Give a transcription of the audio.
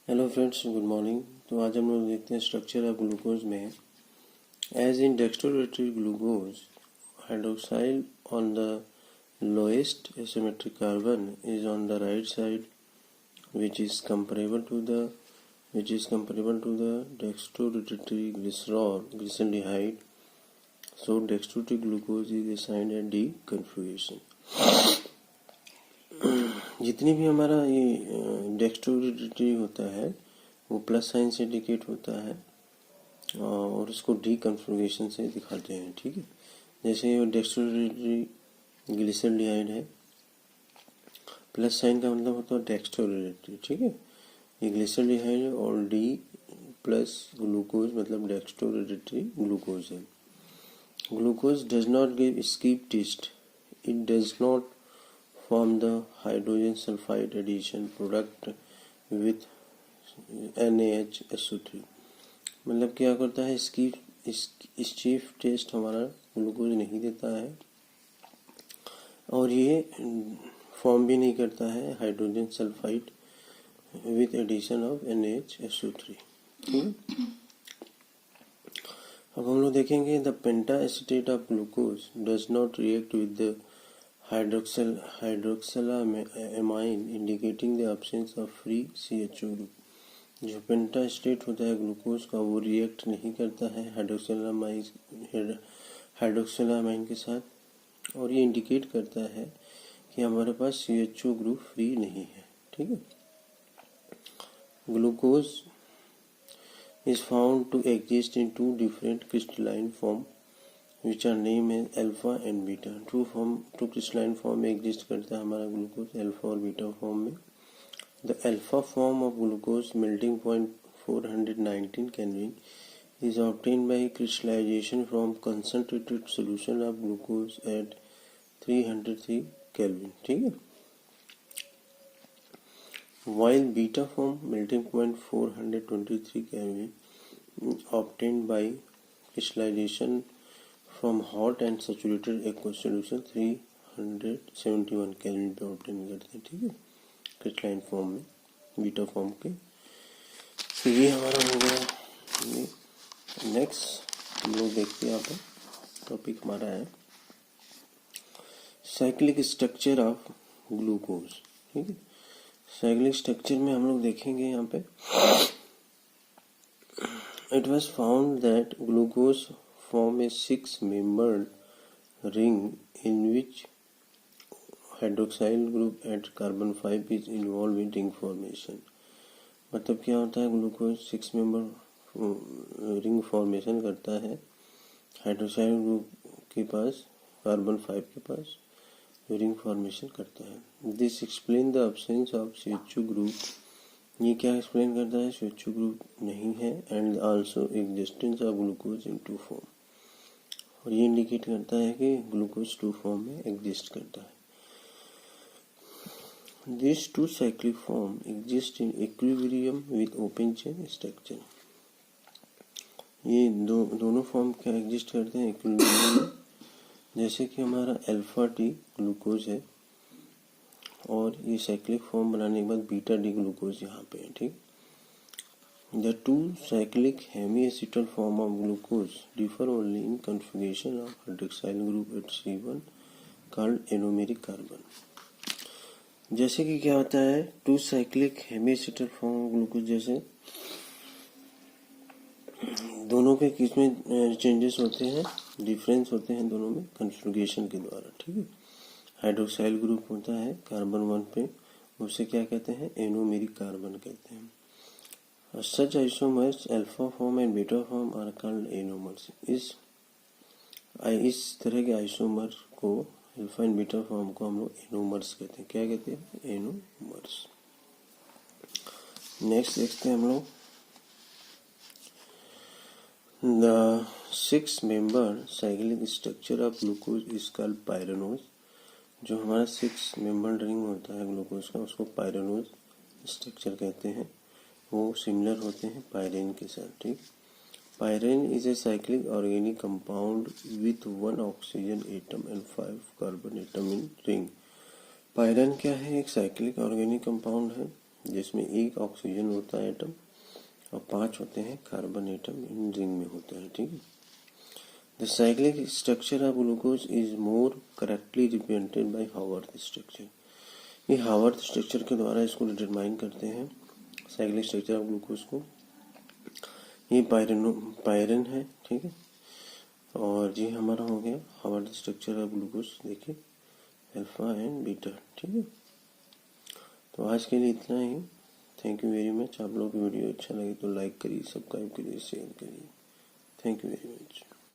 Hello friends, good morning. तो आज हम लोग देखते हैं स्ट्रक्चर ऑफ ग्लूकोज में। As in dextrorotatory glucose, hydroxyl on the lowest asymmetric carbon is on the right side, which is comparable to the dextrorotatory glyceraldehyde. So dextrorotatory glucose is assigned at D configuration. जितनी भी हमारा ये डेक्स्ट्रोरेटरी होता है वो plus sign से indicate होता है और इसको डी कन्फिगरेशन से दिखाते हैं। ठीक है, जैसे ये डेक्स्ट्रोरेटरी ग्लिसरॉल्डिहाइड है, प्लस साइन का मतलब होता है डेक्स्ट्रोरेटरी। ठीक है, ये ग्लिसरॉल्डिहाइड है और डी प्लस ग्लूकोज मतलब डेक्स्ट्रोरेटरी ग्लूकोज है। Glucose does not give Schiff's test, it does not form the hydrogen sulfide addition product with NaHSO3। मतलब क्या करता है, इस चीफ टेस्ट हमारा ग्लूकोज नहीं देता है और ये फॉर्म भी नहीं करता है hydrogen sulphide with addition of NaHSO3। अब हम लोग देखेंगे the penta acetate of glucose does not react with the hydroxylamine indicating the absence of free CHO group. जो पेंटा स्टेट होता है ग्लूकोज का वो रिएक्ट नहीं करता है हाइड्रोक्सिलामाइन के साथ और ये इंडिकेट करता है कि हमारे पास CHO ग्रुप फ्री नहीं है। ठीक है, glucose is found to exist in two different crystalline form which are named as alpha and beta. Two crystalline form में एग्जिस्ट करता है हमारा ग्लूकोज, अल्फा और बीटा फॉर्म में। The alpha form of glucose melting point 419 kelvin is obtained by crystallization from concentrated solution of glucose at 303 Kelvin। ठीक है, while beta form melting point 423 Kelvin obtained by crystallization from hot and saturated aqueous solution 371 kelvin पे obtain करते हैं। ठीक है, crystalline form में beta form के। तो ये हमारा हो गया। नेक्स्ट हम लोग देखते हैं, यहाँ पर टॉपिक हमारा है साइक्लिक स्ट्रक्चर ऑफ ग्लूकोज। ठीक है, साइक्लिक स्ट्रक्चर में हम लोग देखेंगे यहाँ पे it was found that glucose form a 6-membered ring in which hydroxyl group at carbon 5 is involved in ring formation। मतलब क्या होता है, ग्लूकोज 6 मेंबर रिंग फॉर्मेशन करता है हाइड्रोक्साइल ग्रुप के पास, कार्बन 5 के पास जो रिंग फॉर्मेशन करता है। This explain the absence of CHO group. ये क्या एक्सप्लेन करता है, CHO ग्रुप नहीं है and also existence of glucose in 2 form, और ये इंडिकेट करता है कि ग्लूकोज 2 फॉर्म में एग्जिस्ट करता है। This 2 cyclic form exist in equilibrium with open chain structure. ये दोनों फॉर्म क्या एग्जिस्ट करते हैं इक्विलिब्रियम में, जैसे कि हमारा अल्फा टी ग्लूकोज है और ये साइक्लिक फॉर्म बनाने के बाद बीटा डी ग्लूकोज यहाँ पे है। ठीक, the 2 cyclic hemiacetal form of glucose differ only in configuration of hydroxyl group at C1 called anomeric carbon। जैसे कि क्या होता है, 2 cyclic hemiacetal form of glucose, जैसे दोनों के किसमें चेंजेस होते हैं, डिफरेंस होते हैं दोनों में कन्फिगरेशन के द्वारा। ठीक है, हाइड्रोक्साइल ग्रुप होता है कार्बन 1 पे, उसे क्या कहते हैं, एनोमेरिक कार्बन कहते हैं। Such isomers alpha form and beta form are called anomers। इस तरह के आइसोमर को, अल्फा एंड बीटा फॉर्म को हम लोग एनोमर्स कहते हैं। क्या कहते हैं, एनोमर्स। नेक्स्ट देखते हैं हम लोग the 6-member cyclic structure of glucose is called pyranose. जो हमारा 6-membered रिंग होता है ग्लूकोज का, उसको पायरेनोज स्ट्रक्चर कहते हैं। वो सिमिलर होते हैं पायरेन के साथ। ठीक, pyran is a cyclic organic compound with 1 oxygen atom and 5 carbon atom in ring. Pyran क्या है, एक साइक्लिक ऑर्गेनिक कंपाउंड है जिसमें एक ऑक्सीजन होता है एटम और 5 होते हैं कार्बन एटम इन रिंग में होता है। ठीक है। The cyclic structure of glucose is more correctly represented by Haworth structure. ये हावर्थ स्ट्रक्चर के द्वारा इसको डिटरमाइन करते हैं साइक्लिक स्ट्रक्चर ऑफ ग्लूकोज को। ये पायरन है। ठीक है। और ये हमारा हो गया हावर्थ स्ट्रक्चर ऑफ ग्लूकोज। देखिए अल्फा एंड बीटा। ठीक है। तो आज के लिए इतना ही। Thank you very much. आप लोगों को वीडियो अच्छा लगे तो लाइक करिए, सब्सक्राइब करिए, शेयर करिए। Thank you very much.